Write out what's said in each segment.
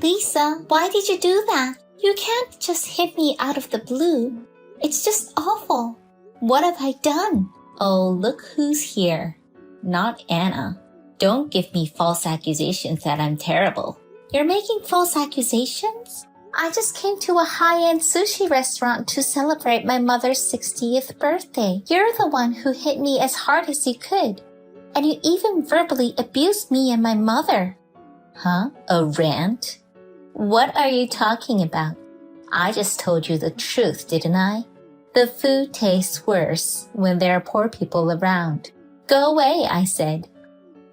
Lisa, why did you do that? You can't just hit me out of the blue. It's just awful. What have I done? Oh, look who's here. Not Anna. Don't give me false accusations that I'm terrible. You're making false accusations? I just came to a high-end sushi restaurant to celebrate my mother's 60th birthday. You're the one who hit me as hard as you could. And you even verbally abused me and my mother. Huh? A rant? What are you talking about? I just told you the truth, didn't I? The food tastes worse when there are poor people around. Go away, I said.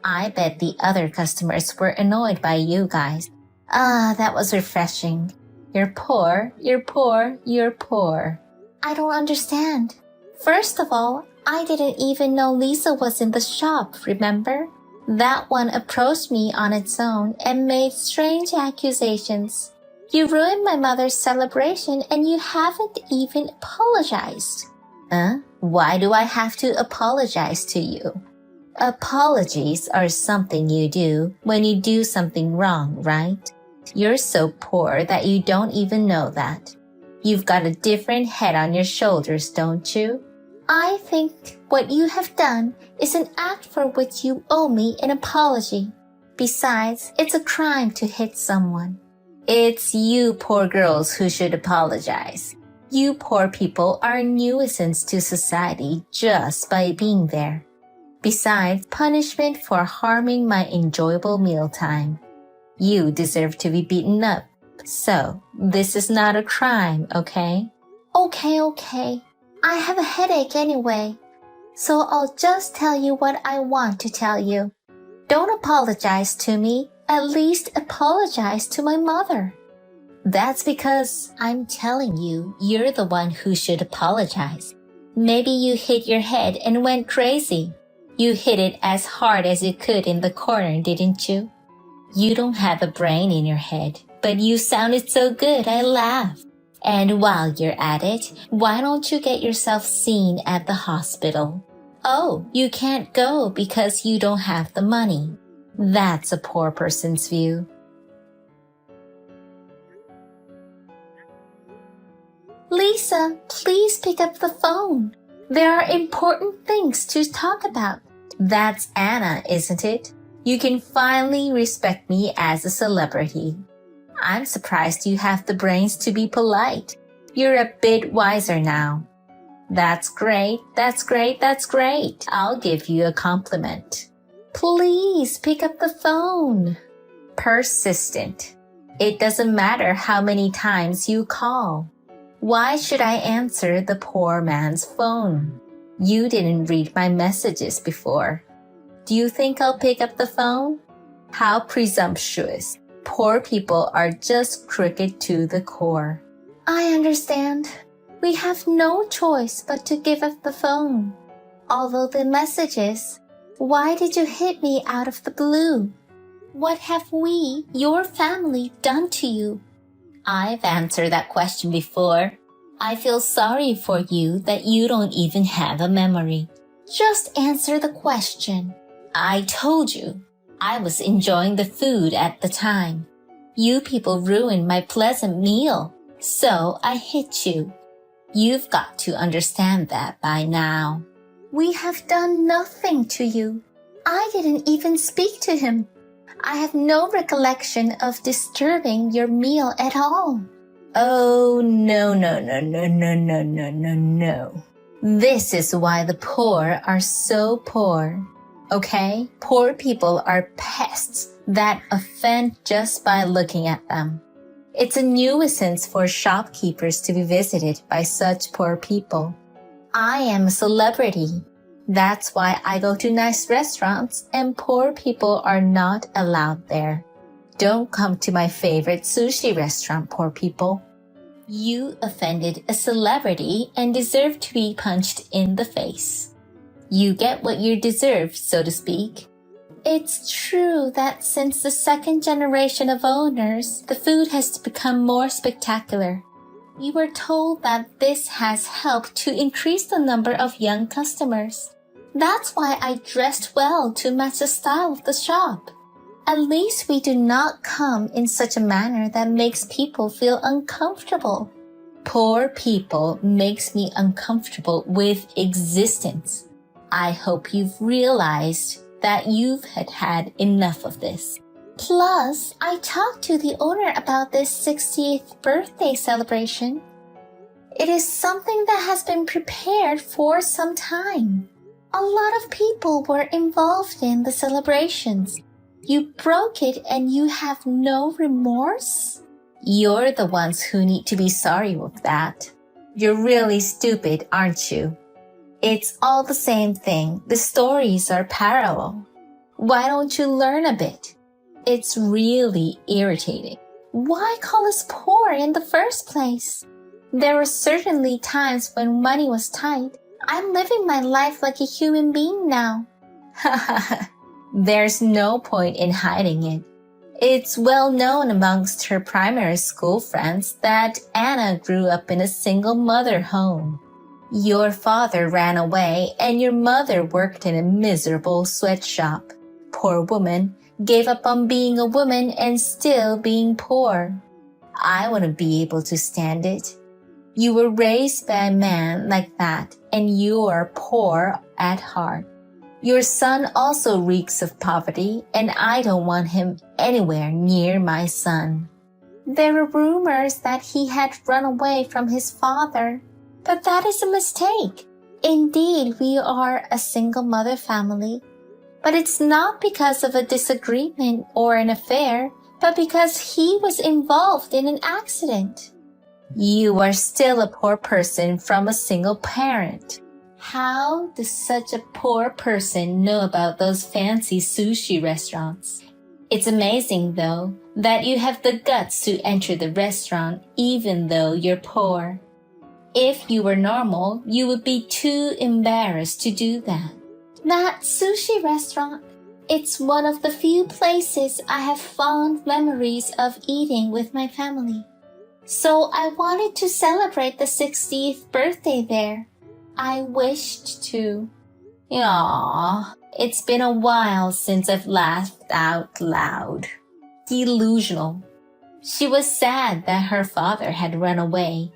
I bet the other customers were annoyed by you guys. Ah, that was refreshing. You're poor, you're poor, you're poor. I don't understand. First of all, I didn't even know Lisa was in the shop, remember? That one approached me on its own and made strange accusations. You ruined my mother's celebration and you haven't even apologized. Why do I have to apologize to you? Apologies are something you do when you do something wrong, right? You're so poor that you don't even know that. You've got a different head on your shoulders, don't you? I think what you have done is an act for which you owe me an apology. Besides, it's a crime to hit someone. It's you poor girls who should apologize. You poor people are a nuisance to society just by being there. Besides, punishment for harming my enjoyable mealtime. You deserve to be beaten up. So, this is not a crime, okay? Okay. I have a headache anyway. So I'll just tell you what I want to tell you. Don't apologize to me. At least apologize to my mother. That's because I'm telling you, you're the one who should apologize. Maybe you hit your head and went crazy. You hit it as hard as you could in the corner, didn't you? You don't have a brain in your head, but you sounded so good I laughed. And while you're at it, why don't you get yourself seen at the hospital? Oh, you can't go because you don't have the money. That's a poor person's view. Lisa, please pick up the phone. There are important things to talk about. That's Anna, isn't it? You can finally respect me as a celebrity. I'm surprised you have the brains to be polite. You're a bit wiser now. That's great. I'll give you a compliment. Please pick up the phone. Persistent. It doesn't matter how many times you call. Why should I answer the poor man's phone? You didn't read my messages before. Do you think I'll pick up the phone? How presumptuous. Poor people are just crooked to the core. I understand. We have no choice but to give up the phone. Although the messages, why did you hit me out of the blue? What have we, your family, done to you? I've answered that question before. I feel sorry for you that you don't even have a memory. Just answer the question. I told you. I was enjoying the food at the time. You people ruined my pleasant meal, so I hit you. You've got to understand that by now. We have done nothing to you. I didn't even speak to him. I have no recollection of disturbing your meal at all. Oh, no. This is why the poor are so poor. Okay? Poor people are pests that offend just by looking at them. It's a nuisance for shopkeepers to be visited by such poor people. I am a celebrity. That's why I go to nice restaurants and poor people are not allowed there. Don't come to my favorite sushi restaurant, poor people. You offended a celebrity and deserve to be punched in the face. You get what you deserve, so to speak. It's true that since the second generation of owners, the food has become more spectacular. We were told that this has helped to increase the number of young customers. That's why I dressed well to match the style of the shop. At least we do not come in such a manner that makes people feel uncomfortable. Poor people makes me uncomfortable with existence. I hope you've realized that you've had enough of this. Plus, I talked to the owner about this 60th birthday celebration. It is something that has been prepared for some time. A lot of people were involved in the celebrations. You broke it and you have no remorse? You're the ones who need to be sorry with that. You're really stupid, aren't you? It's all the same thing. The stories are parallel. Why don't you learn a bit? It's really irritating. Why call us poor in the first place? There were certainly times when money was tight. I'm living my life like a human being now. There's no point in hiding it. It's well known amongst her primary school friends that Anna grew up in a single mother home. Your father ran away and your mother worked in a miserable sweatshop. Poor woman, gave up on being a woman and still being poor. I wouldn't be able to stand it. You were raised by a man like that and you are poor at heart. Your son also reeks of poverty, and I don't want him anywhere near my son. There were rumors that he had run away from his father, but that is a mistake. Indeed, we are a single mother family, but it's not because of a disagreement or an affair, but because he was involved in an accident. You are still a poor person from a single parent. How does such a poor person know about those fancy sushi restaurants? It's amazing, though, that you have the guts to enter the restaurant even though you're poor. If you were normal, you would be too embarrassed to do that. That sushi restaurant, it's one of the few places I have fond memories of eating with my family. So I wanted to celebrate the 60th birthday there. I wished to. Aww, it's been a while since I've laughed out loud. Delusional. She was sad that her father had run away.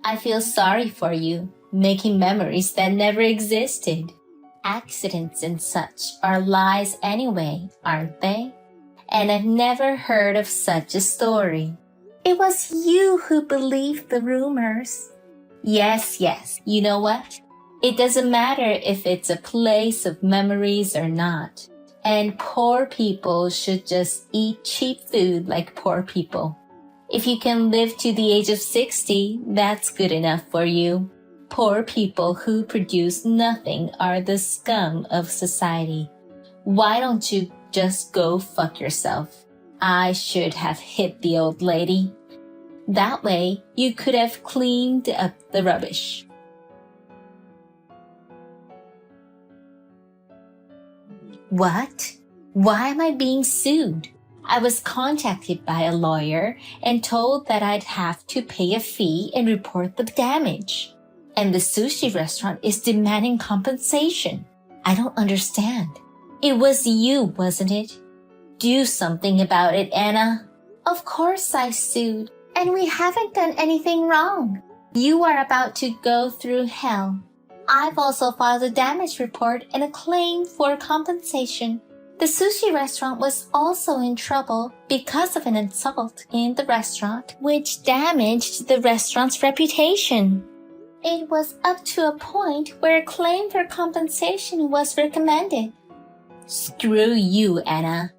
I feel sorry for you, making memories that never existed. Accidents and such are lies anyway, aren't they? And I've never heard of such a story. It was you who believed the rumors. Yes, you know what? It doesn't matter if it's a place of memories or not. And poor people should just eat cheap food like poor people. If you can live to the age of 60, that's good enough for you. Poor people who produce nothing are the scum of society. Why don't you just go fuck yourself? I should have hit the old lady. That way, you could have cleaned up the rubbish. What? Why am I being sued? I was contacted by a lawyer and told that I'd have to pay a fee and report the damage. And the sushi restaurant is demanding compensation. I don't understand. It was you, wasn't it? Do something about it, Anna. Of course I sued. And we haven't done anything wrong. You are about to go through hell. I've also filed a damage report and a claim for compensation. The sushi restaurant was also in trouble because of an insult in the restaurant, which damaged the restaurant's reputation. It was up to a point where a claim for compensation was recommended. Screw you, Anna.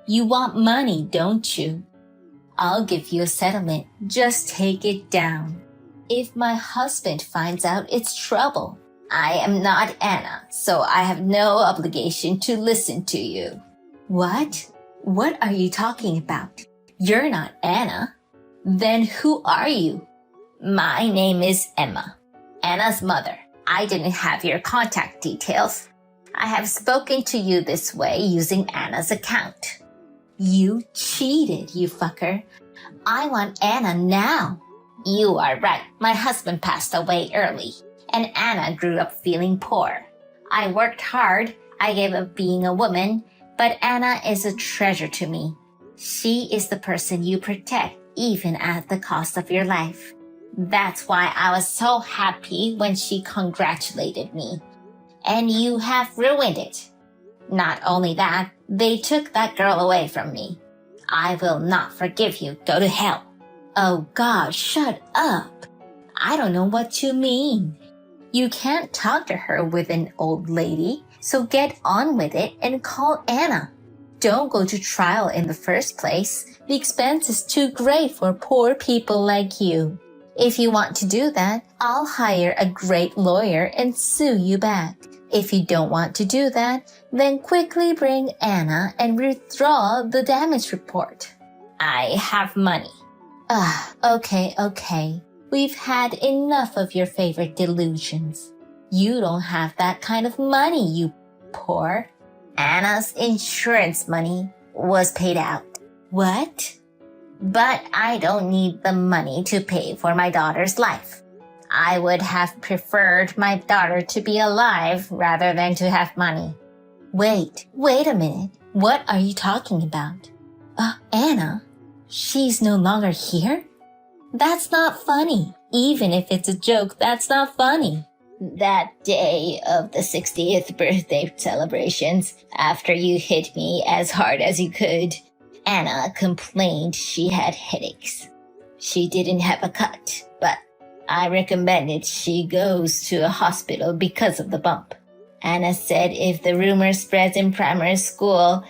You want money, don't you? I'll give you a settlement. Just take it down. If my husband finds out, it's trouble. I am not Anna, so I have no obligation to listen to you. What? What are you talking about? You're not Anna. Then who are you? My name is Emma, Anna's mother. I didn't have your contact details. I have spoken to you this way using Anna's account. You cheated, you fucker. I want Anna now. You are right. My husband passed away early, and Anna grew up feeling poor. I worked hard. I gave up being a woman, But Anna is a treasure to me. She is the person you protect even at the cost of your life. That's why I was so happy when she congratulated me. And you have ruined it. Not only that, they took that girl away from me. I will not forgive you. Go to hell. Oh God, shut up. I don't know what you mean. You can't talk to her with an old lady, so get on with it and call Anna. Don't go to trial in the first place. The expense is too great for poor people like you. If you want to do that, I'll hire a great lawyer and sue you back. If you don't want to do that, then quickly bring Anna and withdraw the damage report. I have money. Okay. We've had enough of your favorite delusions. You don't have that kind of money, you poor. Anna's insurance money was paid out. What? But I don't need the money to pay for my daughter's life. I would have preferred my daughter to be alive rather than to have money. Wait a minute. What are you talking about? Anna? She's no longer here? That's not funny. Even if it's a joke, that's not funny. That day of the 60th birthday celebrations, after you hit me as hard as you could, Anna complained she had headaches. She didn't have a cut, but I recommended she goes to a hospital because of the bump. Anna said if the rumor spreads in primary school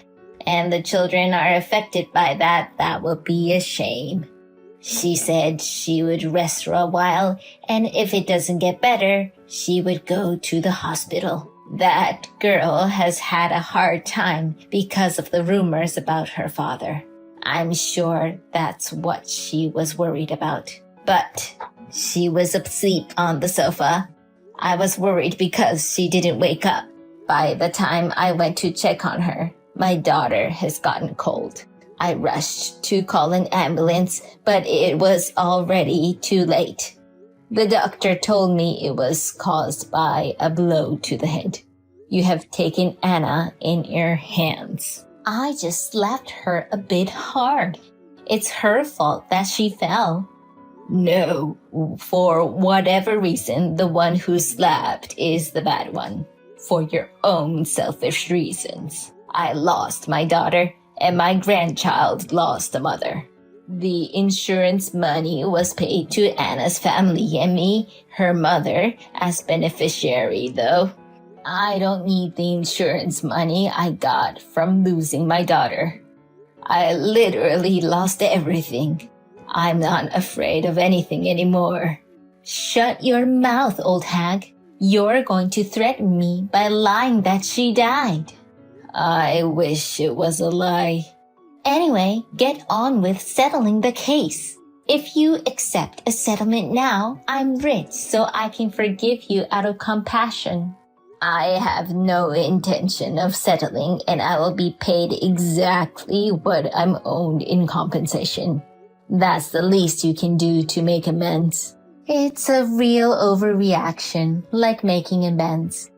and the children are affected by that, that would be a shame. She said she would rest for a while, and if it doesn't get better, she would go to the hospital. That girl has had a hard time because of the rumors about her father. I'm sure that's what she was worried about. But she was asleep on the sofa. I was worried because she didn't wake up. By the time I went to check on her, my daughter has gotten cold. I rushed to call an ambulance, but it was already too late. The doctor told me it was caused by a blow to the head. You have taken Anna in your hands. I just slapped her a bit hard. It's her fault that she fell. No, for whatever reason, the one who slapped is the bad one. For your own selfish reasons. I lost my daughter, and my grandchild lost a mother. The insurance money was paid to Anna's family and me, her mother, as beneficiary though. I don't need the insurance money I got from losing my daughter. I literally lost everything. I'm not afraid of anything anymore. Shut your mouth, old hag. You're going to threaten me by lying that she died. I wish it was a lie. Anyway, get on with settling the case. If you accept a settlement now, I'm rich, so I can forgive you out of compassion. I have no intention of settling, and I will be paid exactly what I'm owed in compensation. That's the least you can do to make amends. It's a real overreaction, like making amends.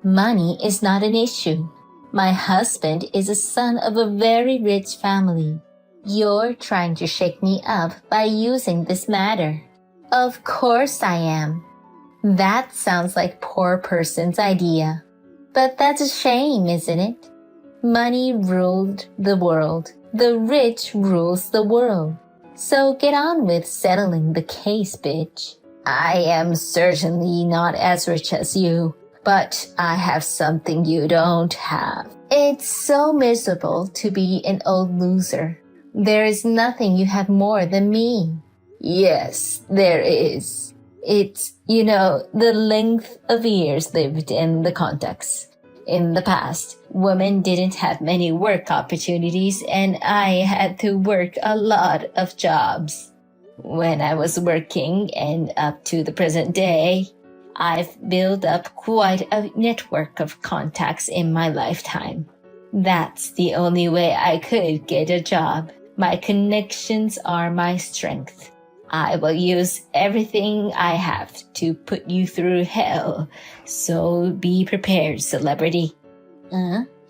Money is not an issue. My husband is a son of a very rich family. You're trying to shake me up by using this matter. Of course I am. That sounds like poor person's idea. But that's a shame, isn't it? Money ruled the world. The rich rules the world. So get on with settling the case, bitch. I am certainly not as rich as you. But I have something you don't have. It's so miserable to be an old loser. There is nothing you have more than me. Yes, there is. It's, the length of years lived in the context. In the past, women didn't have many work opportunities, and I had to work a lot of jobs. When I was working, and up to the present day, I've built up quite a network of contacts in my lifetime. That's the only way I could get a job. My connections are my strength. I will use everything I have to put you through hell. So be prepared, celebrity.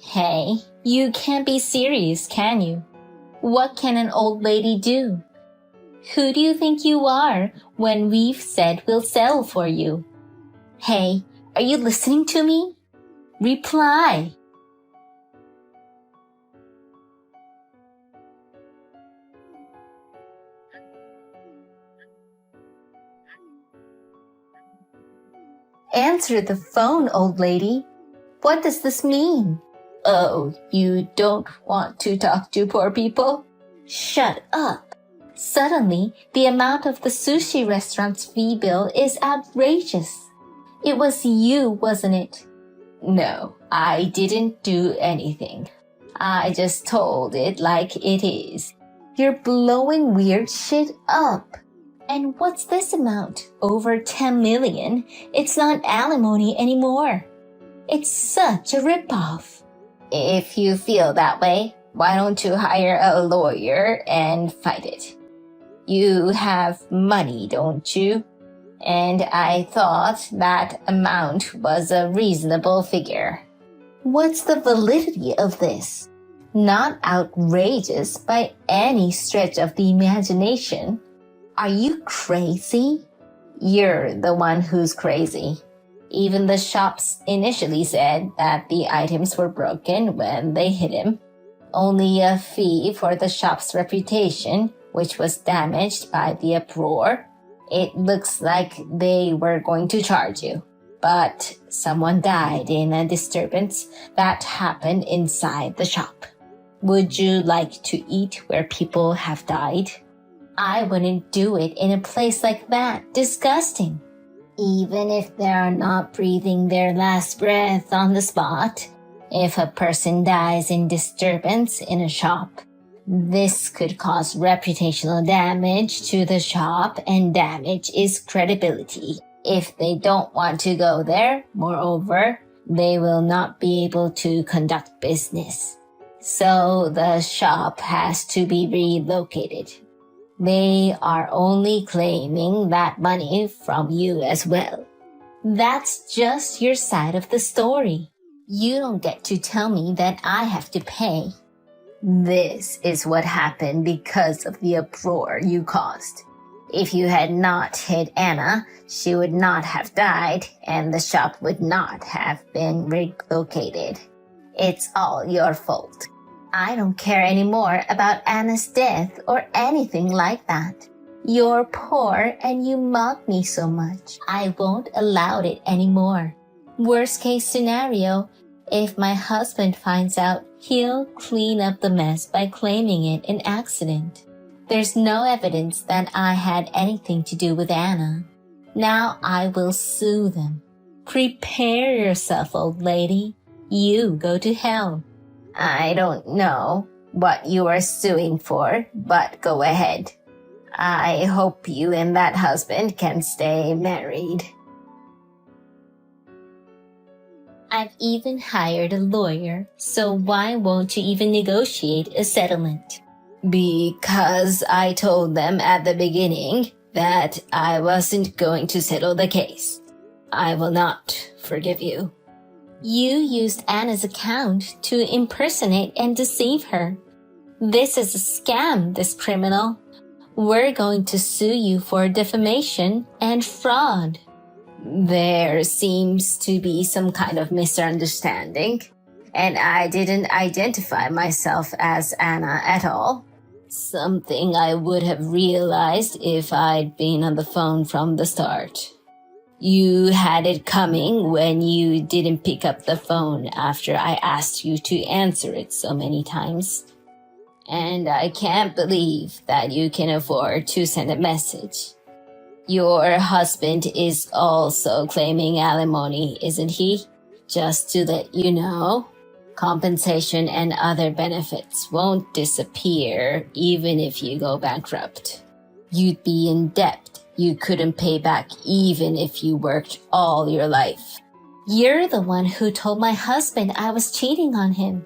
Hey, You can't be serious, can you? What can an old lady do? Who do you think you are when we've said we'll settle for you? Hey, are you listening to me? Reply. Answer the phone, old lady. What does this mean? Oh, you don't want to talk to poor people? Shut up. Suddenly, the amount of the sushi restaurant's fee bill is outrageous. It was you, wasn't it? No, I didn't do anything. I just told it like it is. You're blowing weird shit up. And what's this amount? Over 10 million? It's not alimony anymore. It's such a ripoff. If you feel that way, why don't you hire a lawyer and fight it? You have money, don't you? And I thought that amount was a reasonable figure. What's the validity of this? Not outrageous by any stretch of the imagination. Are you crazy? You're the one who's crazy. Even the shops initially said that the items were broken when they hit him. Only a fee for the shop's reputation, which was damaged by the uproar. It looks like they were going to charge you. But someone died in a disturbance that happened inside the shop. Would you like to eat where people have died? I wouldn't do it in a place like that. Disgusting. Even if they're not breathing their last breath on the spot, if a person dies in disturbance in a shop, this could cause reputational damage to the shop, and damage is credibility. If they don't want to go there, moreover, they will not be able to conduct business. So the shop has to be relocated. They are only claiming that money from you as well. That's just your side of the story. You don't get to tell me that I have to pay. This is what happened because of the uproar you caused. If you had not hit Anna, she would not have died and the shop would not have been relocated. It's all your fault. I don't care anymore about Anna's death or anything like that. You're poor and you mock me so much. I won't allow it anymore. Worst case scenario, if my husband finds out, he'll clean up the mess by claiming it an accident. There's no evidence that I had anything to do with Anna. Now I will sue them. Prepare yourself, old lady. You go to hell. I don't know what you are suing for, but go ahead. I hope you and that husband can stay married. I've even hired a lawyer, so why won't you even negotiate a settlement? Because I told them at the beginning that I wasn't going to settle the case. I will not forgive you. You used Anna's account to impersonate and deceive her. This is a scam, this criminal. We're going to sue you for defamation and fraud. There seems to be some kind of misunderstanding, and I didn't identify myself as Anna at all. Something I would have realized if I'd been on the phone from the start. You had it coming when you didn't pick up the phone after I asked you to answer it so many times. And I can't believe that you can afford to send a message. Your husband is also claiming alimony, isn't he? Just to let you know, compensation and other benefits won't disappear even if you go bankrupt. You'd be in debt you couldn't pay back even if you worked all your life. You're the one who told my husband I was cheating on him.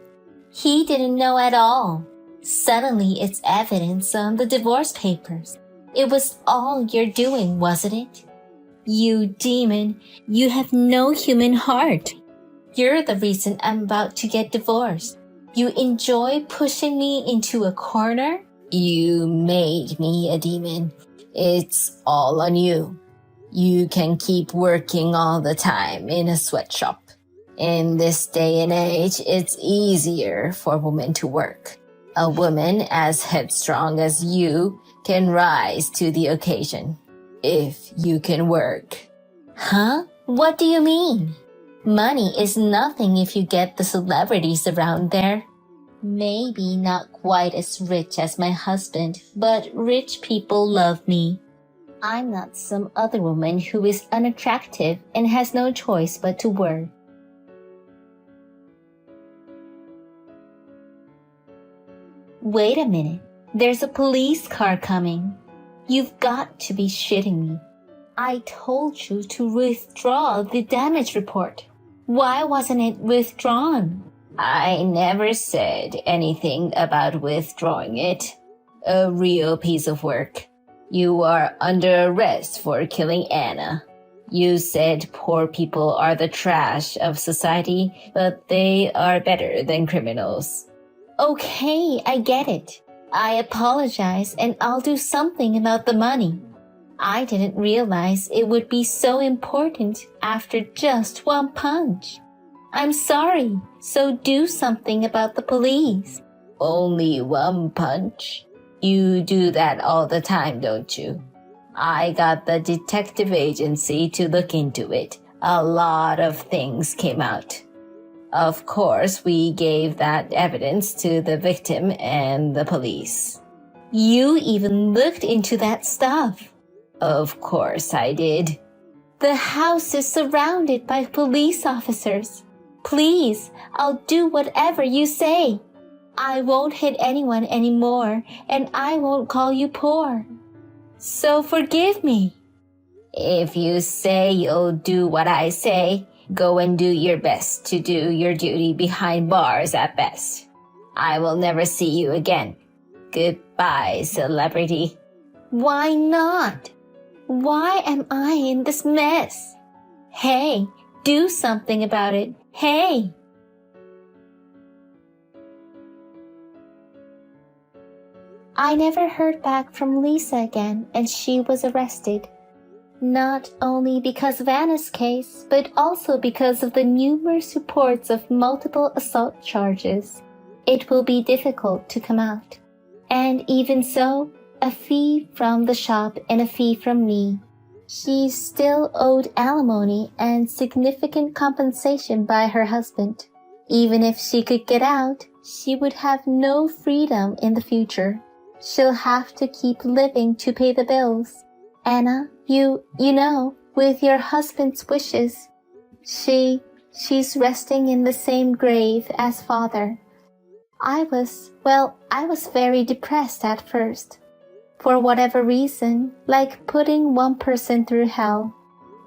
He didn't know at all. Suddenly it's evidence on the divorce papers. It was all you're doing, wasn't it? You demon, you have no human heart. You're the reason I'm about to get divorced. You enjoy pushing me into a corner? You made me a demon. It's all on you. You can keep working all the time in a sweatshop. In this day and age, it's easier for women to work. A woman as headstrong as you can rise to the occasion. If you can work. Huh? What do you mean? Money is nothing if you get the celebrities around there. Maybe not quite as rich as my husband, but rich people love me. I'm not some other woman who is unattractive and has no choice but to work. Wait a minute. There's a police car coming. You've got to be shitting me. I told you to withdraw the damage report. Why wasn't it withdrawn? I never said anything about withdrawing it. A real piece of work. You are under arrest for killing Anna. You said poor people are the trash of society, but they are better than criminals. Okay, I get it. I apologize and I'll do something about the money. I didn't realize it would be so important after just one punch. I'm sorry, so do something about the police. Only one punch? You do that all the time, don't you? I got the detective agency to look into it. A lot of things came out. Of course, we gave that evidence to the victim and the police. You even looked into that stuff. Of course I did. The house is surrounded by police officers. Please, I'll do whatever you say. I won't hit anyone anymore, and I won't call you poor. So forgive me. If you say you'll do what I say, go and do your best to do your duty behind bars at best. I will never see you again. Goodbye, celebrity. Why not? Why am I in this mess? Hey, do something about it. Hey! I never heard back from Lisa again, and she was arrested. Not only because of Anna's case, but also because of the numerous reports of multiple assault charges. It will be difficult to come out. And even so, a fee from the shop and a fee from me. She still owed alimony and significant compensation by her husband. Even if she could get out, she would have no freedom in the future. She'll have to keep living to pay the bills. Anna, you know, with your husband's wishes, she's resting in the same grave as father. I was very depressed at first. For whatever reason, like putting one person through hell.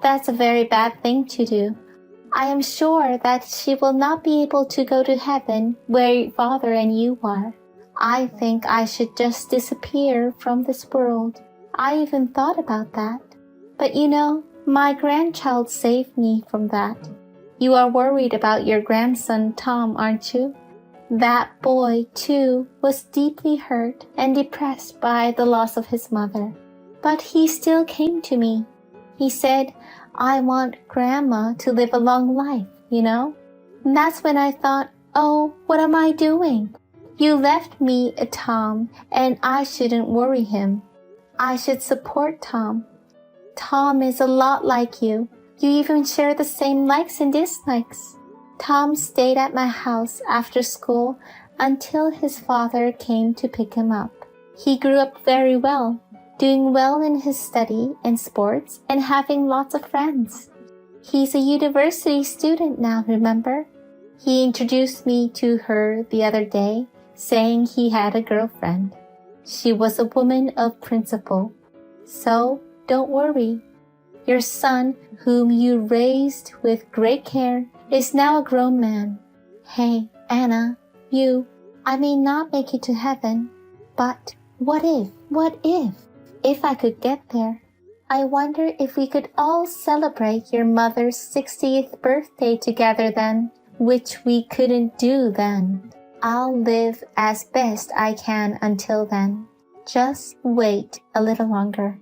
That's a very bad thing to do. I am sure that she will not be able to go to heaven where father and you are. I think I should just disappear from this world. I even thought about that. But you know, my grandchild saved me from that. You are worried about your grandson Tom, aren't you? That boy, too, was deeply hurt and depressed by the loss of his mother. But he still came to me. He said, I want Grandma to live a long life, you know? And that's when I thought, oh, what am I doing? You left me a Tom, and I shouldn't worry him. I should support Tom. Tom is a lot like you. You even share the same likes and dislikes. Tom stayed at my house after school until his father came to pick him up. He grew up very well, doing well in his study and sports and having lots of friends. He's a university student now, remember? He introduced me to her the other day, saying he had a girlfriend. She was a woman of principle. So, don't worry. Your son, whom you raised with great care, is now a grown man. Hey, Anna, I may not make it to heaven, but what if I could get there? I wonder if we could all celebrate your mother's 60th birthday together then, which we couldn't do then. I'll live as best I can until then. Just wait a little longer.